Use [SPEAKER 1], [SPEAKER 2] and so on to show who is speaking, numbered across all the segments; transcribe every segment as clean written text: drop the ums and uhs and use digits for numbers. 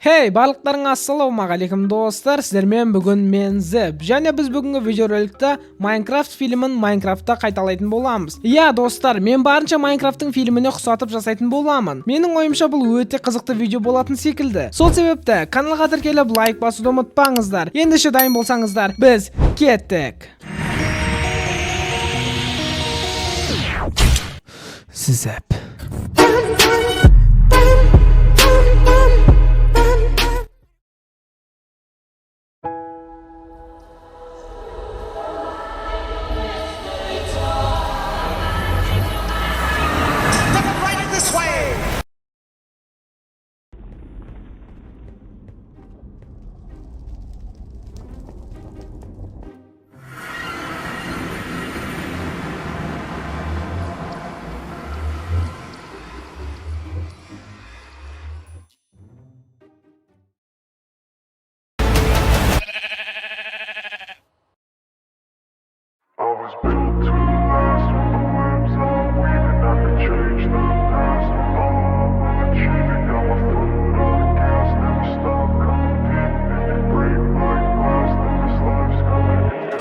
[SPEAKER 1] Хей, барлықтарыңа ассалаумағалейкум достар, сіздермен бүгін мен Zzap. Және біз бүгінгі видеороликта Майнкрафт фильмін Майнкрафтта қайталайтын боламыз. Иә, достар, мен барынша Майнкрафттың фильміне ұқсатып жасайтын боламын. Менің ойымша бұл өте қызықты видео болатын секілді. Сол себепті каналға тіркеліп лайк басуды ұмытпаңыздар. Ендеше дайын болсаңыздар, біз кеттік. Zzap.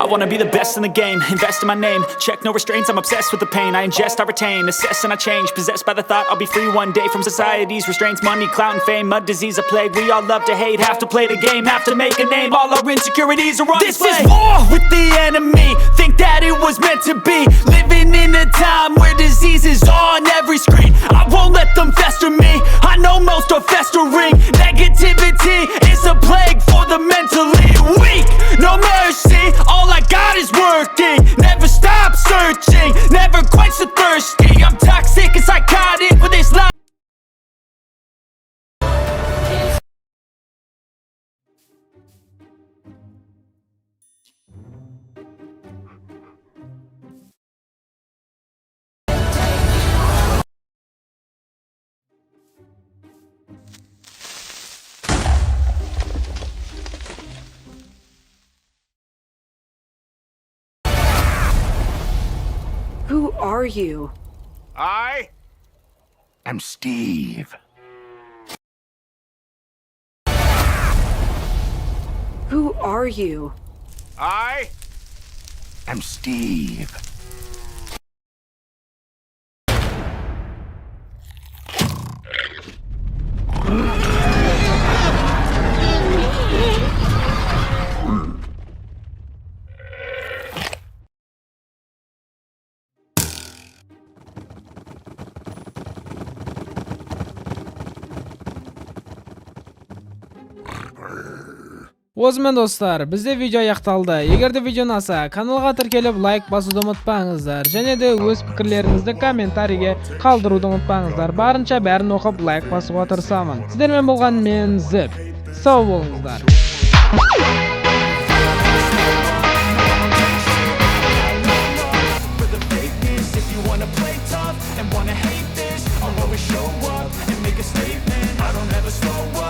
[SPEAKER 2] I wanna be the best in the game, invest in my name, check no restraints, I'm obsessed with the pain. I ingest, I retain, assess and I change, possessed by the thought I'll be free one day from society's restraints. Money, clout and fame, mud, disease, a plague. We all love to hate, have to play the game, have to make a name. All our insecurities are on display. This is war with the enemy, think that it was meant to be. Living in a time where disease is on every screen. I won't let them fester me, I know most are festering. Negativity is a plague for the mentally weak. No mercy, all I got is working. Never stop searching, never quench the thirsty. I'm toxic and psychotic with this life.
[SPEAKER 3] Who are you?
[SPEAKER 4] I am Steve.
[SPEAKER 3] Who are you?
[SPEAKER 4] I am Steve.
[SPEAKER 1] Осымен достар, бізде видео аяқталды. Егерде видео ұнаса, каналға тіркеліп лайк басуды ұмытпаңыздар. Және де өз пікірлеріңізді комментарийге қалдыруды ұмытпаңыздар. Барынша бәрін оқып лайк басуға тырысамын. Сіздермен болған мен Zzap. Сау болыңыздар.